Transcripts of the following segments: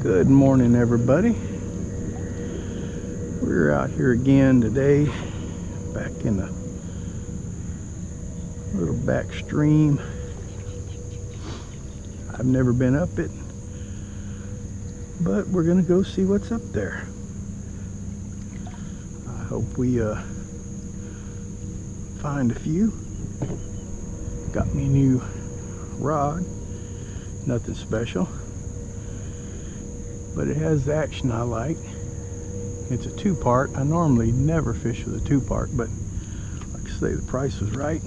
Good morning, everybody. We're out here again today, back in the little back stream. I've never been up it, but we're gonna go see what's up there. I hope we find a few. Got me a new rod, nothing special, but it has the action I like. It's a two-part. I normally never fish with a two-part, but like I say, the price was right.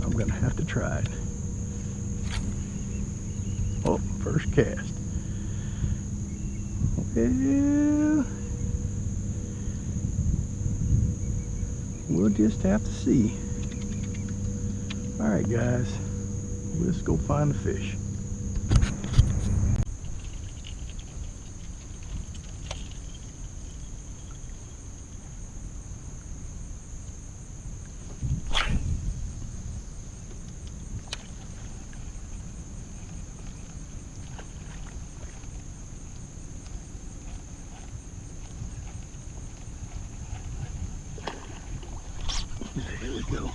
I'm gonna have to try it. Oh, first cast. Well, we'll just have to see. All right, guys, let's go find the fish. There we go.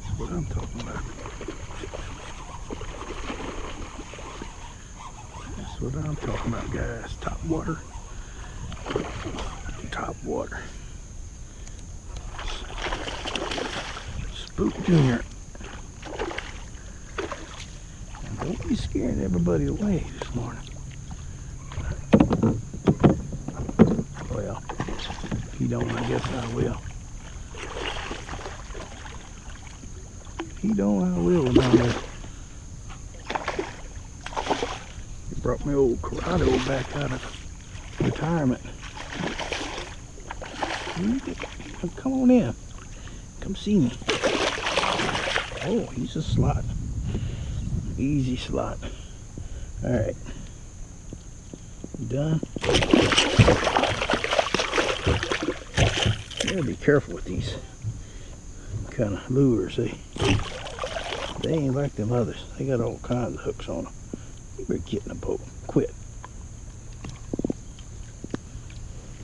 That's what I'm talking about. That's what I'm talking about, guys. Top water. Top water. Spook Junior. And don't be scaring everybody away this morning. Well, if you don't, I guess I will. He don't, I will down there. He brought my old Corrado back out of retirement. Come on in. Come see me. Oh, he's a slot. Easy slot. Alright. You done? You gotta be careful with these kind of lures. They ain't like them others. They got all kinds of hooks on them. You better get in the boat. Quit.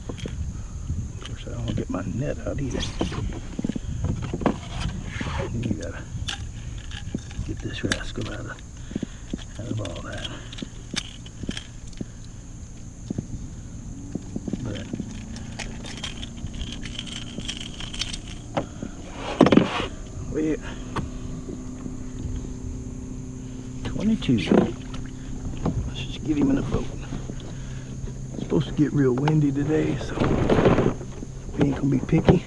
Of course, I don't get my net out either. You gotta get this rascal out of all that. But well, 22. Let's just get him in a boat. It's supposed to get real windy today, so we ain't gonna be picky.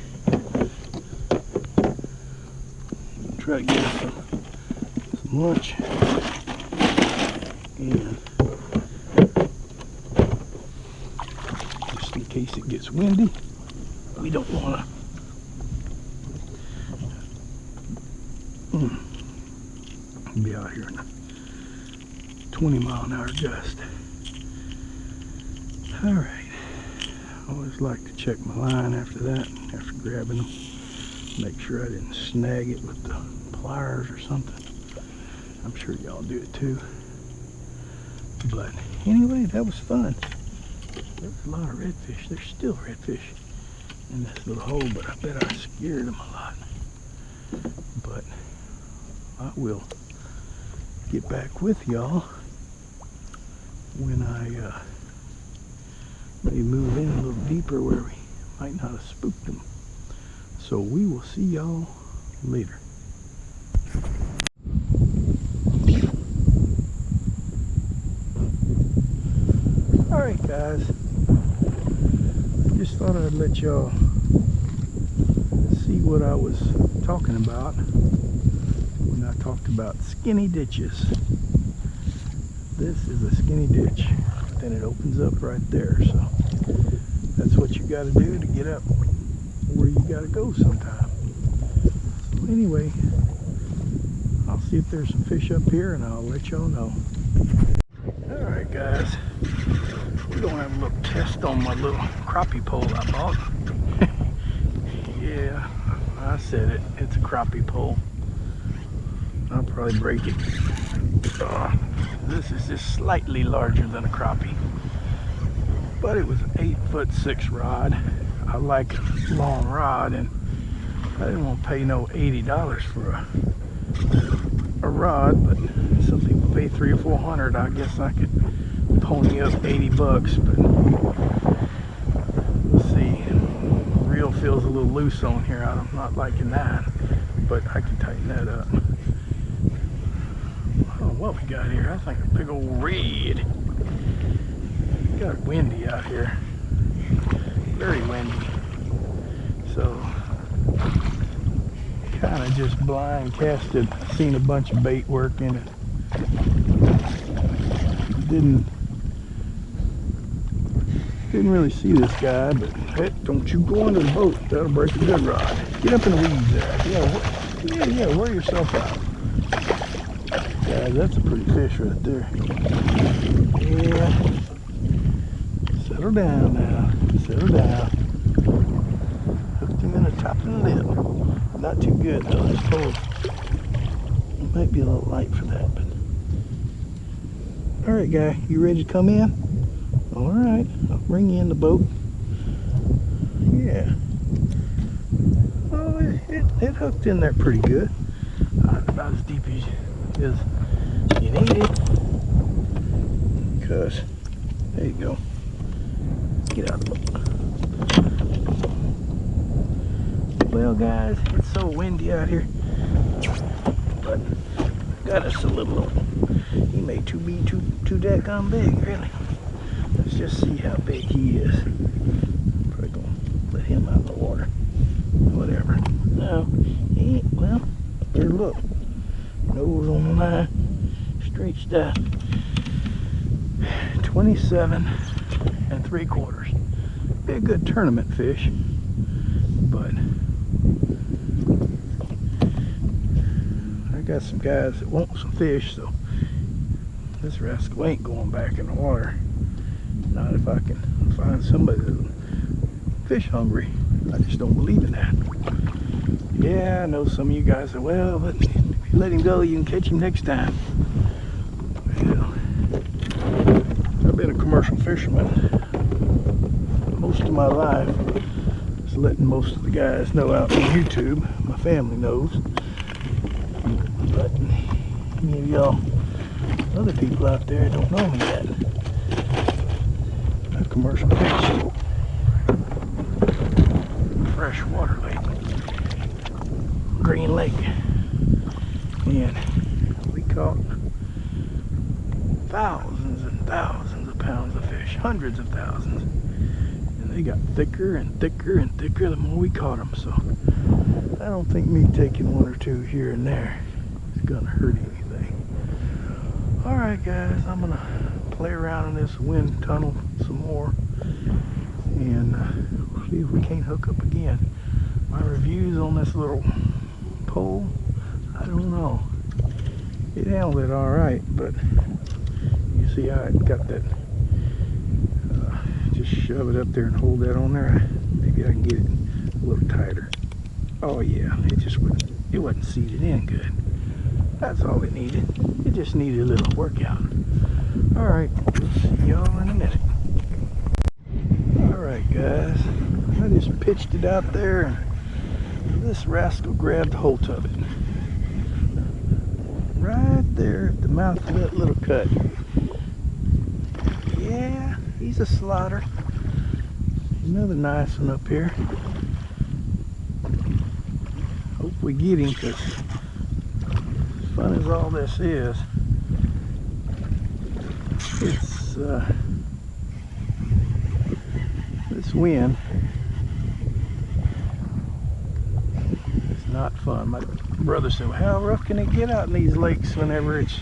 Try to get us some lunch. And just in case it gets windy, we don't wanna be out here in a 20-mile-an-hour gust. All right. I always like to check my line after that, after grabbing them. Make sure I didn't snag it with the pliers or something. I'm sure y'all do it too. But anyway, that was fun. There's a lot of redfish. There's still redfish in this little hole, but I bet I scared them a lot. But I will get back with y'all when I maybe move in a little deeper where we might not have spooked them. So we will see y'all later. Alright, guys, just thought I'd let y'all see what I was talking about when I talked about skinny ditches. This is a skinny ditch, but then it opens up right there, so that's what you got to do to get up where you got to go sometime. So anyway, I'll see if there's some fish up here and I'll let y'all know. Alright, guys, we're gonna have a little test on my little crappie pole I bought. Yeah, I said it, it's a crappie pole. I'll probably break it. This is just slightly larger than a crappie, but it was an 8'6" rod. I like a long rod, and I didn't want to pay no $80 for a rod, but some people pay $300 or $400. I guess I could pony up $80, but let's see. The reel feels a little loose on here. I'm not liking that, but I can tighten that up. Oh, what we got here? I think a big old red. It got windy out here, very windy. So kind of just blind casted. Seen a bunch of bait working, and didn't really see this guy, but hey, don't you go under the boat. That'll break the good rod. Get up in the weeds there. Yeah, wear yourself out. Guys, that's a pretty fish right there. Yeah. Settle down now. Settle down. Hooked him in the top of the lip. Not too good though, this pole. It might be a little light for that, but. Alright guy, you ready to come in? Alright, I'll bring you in the boat. Yeah. Oh, it hooked in there pretty good. About as deep as you need it. Because, there you go. Get out of the boat. Well guys, it's so windy out here, but got us a little, he may be too daggone big, really. Let's just see how big he is. Probably gonna let him out of the water. Whatever. No, he ain't, well, there, look. Nose on the line, straight stuff. 27 3/4. Be a good tournament fish, but I got some guys that want some fish, so this rascal ain't going back in the water. Not if I can find somebody that's fish hungry. I just don't believe in that. Yeah, I know some of you guys say, well, but if you let him go, you can catch him next time. Well, I've been a commercial fisherman most of my life. Just letting most of the guys know out on YouTube. My family knows. But any of y'all, other people out there don't know me yet. A commercial fish. Freshwater lake. Green Lake. And we caught thousands and thousands of pounds of fish. Hundreds of thousands. And they got thicker and thicker and thicker the more we caught them. So I don't think me taking one or two here and there is gonna hurt anything. Alright guys, I'm gonna play around in this wind tunnel some more and see if we can't hook up again. My reviews on this little pole, I don't know. It handled it alright, but you see how it got that, just shove it up there and hold that on there. Maybe I can get it a little tighter. Oh yeah, it wasn't seated in good. That's all it needed. It just needed a little workout. Alright, we'll see y'all in a minute. Alright guys, I just pitched it out there and this rascal grabbed hold of it. Right there at the mouth of that little cut. Yeah, he's a slaughter. Another nice one up here. Hope we get him, because as fun as all this is, it's this wind. It's not fun. My brother said, well, how rough can it get out in these lakes whenever it's,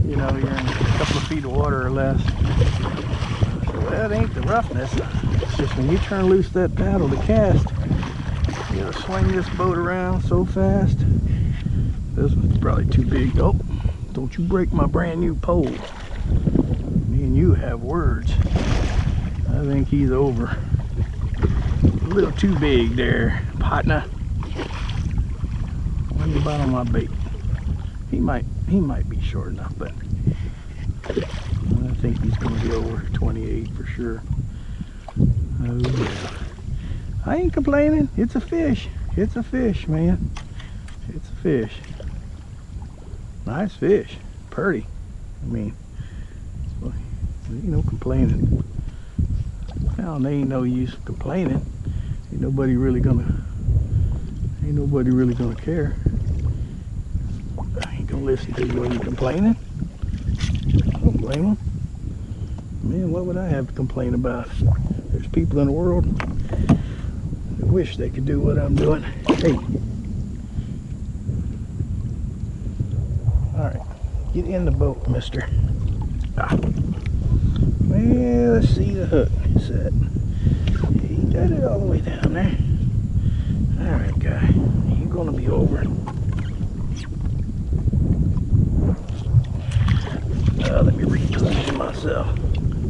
you know, you're in a couple of feet of water or less? I said, well, it ain't the roughness. It's just when you turn loose that paddle to cast, you gotta swing this boat around so fast. This one's probably too big. Oh, don't you break my brand new pole. Me and you have words. I think he's over. A little too big there, partner. Why you bite on my bait? He might he might be short enough, but I think he's going to be over 28 for sure. Oh yeah. I ain't complaining. It's a fish. It's a fish, man. It's a fish. Nice fish. Pretty. I mean, ain't no complaining. Now, there ain't no use complaining. Ain't nobody really gonna care. I ain't gonna listen to you when you're complaining. I don't blame them. Man, what would I have to complain about? There's people in the world that wish they could do what I'm doing. Hey. Alright. Get in the boat, mister. Ah. Well, let's see the hook. It's that. He got it all the way down there. Alright, guy. You're gonna be over. Let me reposition myself.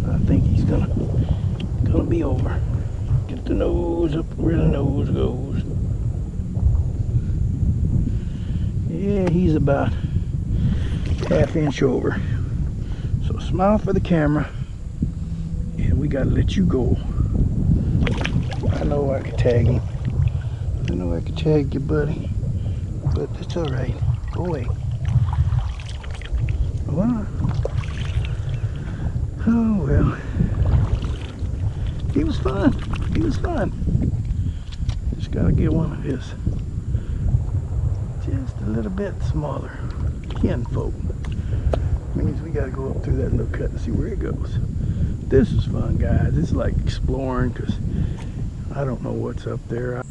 I think he's gonna be over. Get the nose up where the nose goes. Yeah, he's about ½ inch over. So smile for the camera. And we gotta let you go. I know I could tag him. I know I could tag you, buddy. But it's alright. Go away. Well, oh well. He was fun. He was fun. Just gotta get one of his just a little bit smaller kinfolk. Means we gotta go up through that little cut and see where it goes. This is fun, guys. It's like exploring because I don't know what's up there.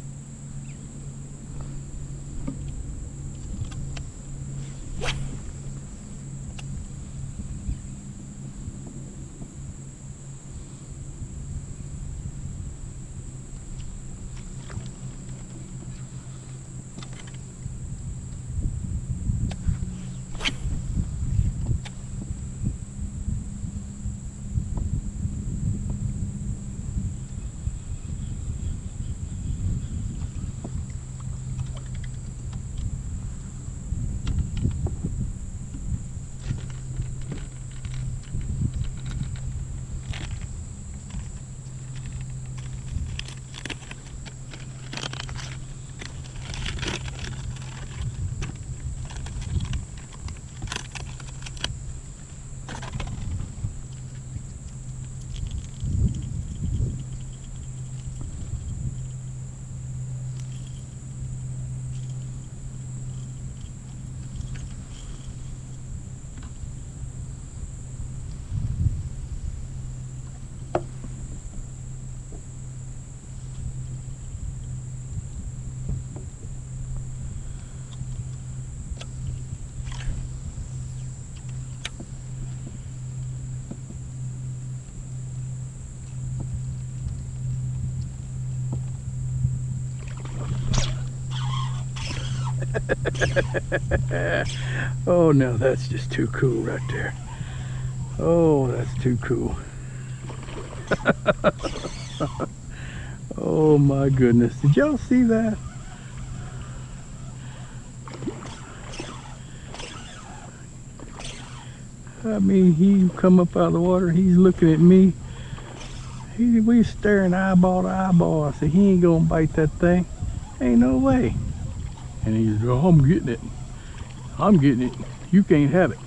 Oh no, that's just too cool right there. Oh, that's too cool. Oh my goodness, did y'all see that? I mean, he come up out of the water, he's looking at me. We staring eyeball to eyeball. I said, he ain't gonna bite that thing. Ain't no way. And he's like, oh, I'm getting it. I'm getting it. You can't have it.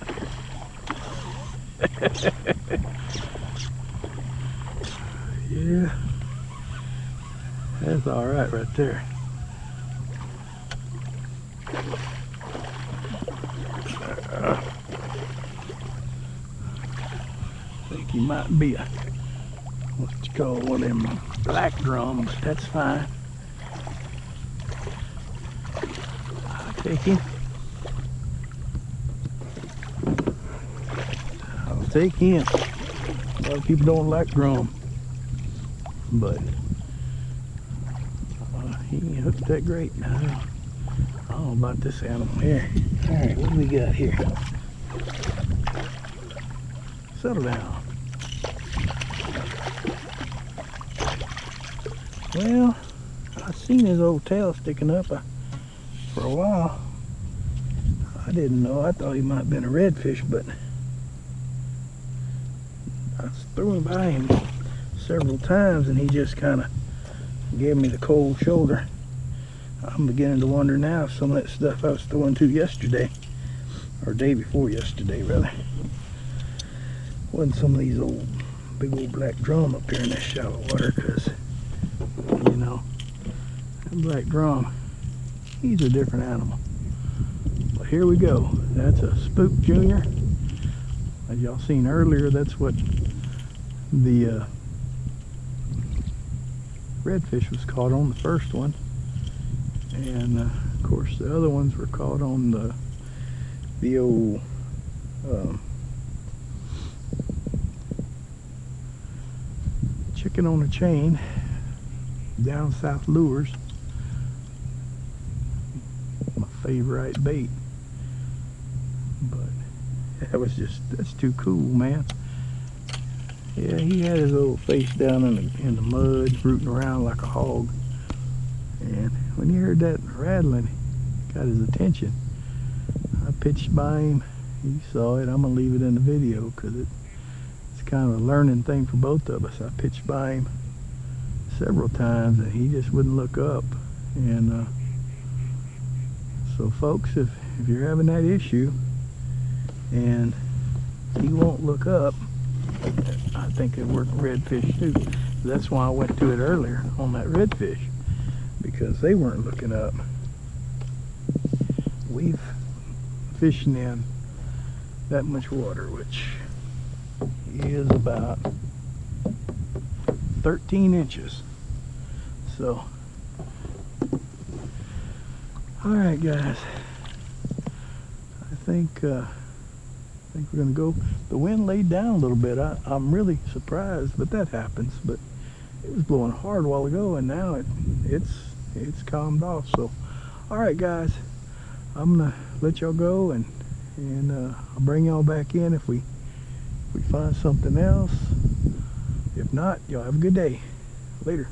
Yeah. That's all right right there. I think he might be a, what you call one of them black drum, but that's fine. I'll take him. I'll take him. A lot of people don't like drum, but he ain't hooked that great. I don't know about this animal here. All right, what do we got here? Settle down. Well, I seen his old tail sticking up for a while. I didn't know. I thought he might have been a redfish, but I was throwing by him several times and he just kind of gave me the cold shoulder. I'm beginning to wonder now if some of that stuff I was throwing to yesterday, or day before yesterday rather, wasn't some of these big old black drum up here in this shallow water, because you know, that black drum, he's a different animal. But here we go. That's a spook junior. As y'all seen earlier, that's what the redfish was caught on, the first one. And of course the other ones were caught on the old chicken on a chain, down south lures. My favorite bait. But that's too cool, man. Yeah, he had his little face down in the mud, rooting around like a hog. And when he heard that rattling, it got his attention. I pitched by him. He saw it. I'm gonna leave it in the video because it's kind of a learning thing for both of us. I pitched by him several times and he just wouldn't look up. And so folks, if you're having that issue and he won't look up, I think it worked redfish too. That's why I went to it earlier on that redfish, because they weren't looking up. We've fishing in that much water, which is about 13 inches. So, alright guys, I think we're gonna go. The wind laid down a little bit. I'm really surprised, but that happens. But it was blowing hard a while ago, and now it's calmed off. So, all right, guys, I'm gonna let y'all go, and I'll bring y'all back in if we find something else. If not, y'all have a good day. Later.